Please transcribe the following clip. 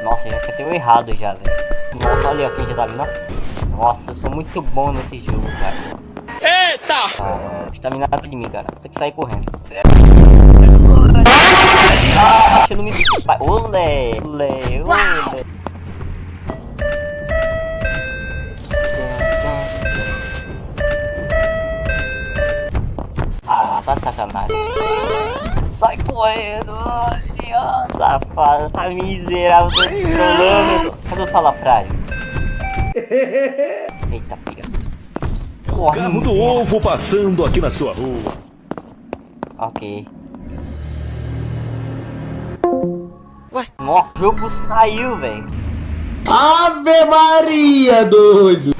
Nossa, já apertei errado já, velho. Nossa, olha quem já tá vindo. Nossa, eu sou muito bom nesse jogo, cara. Eita! Caramba, estamina tá de mim, cara. Tem que sair correndo. Deixa eu não me... Olé, olé, olé. Ah, tá de sacanagem. Sai correndo, olha, safado, tá miserável, tô te trolando. Cadê o salafrário? Eita, pega. Corre, Carro do miserável. ovo passando aqui na sua rua. Ok. Ué? Nossa, o jogo saiu, velho. Ave Maria, doido!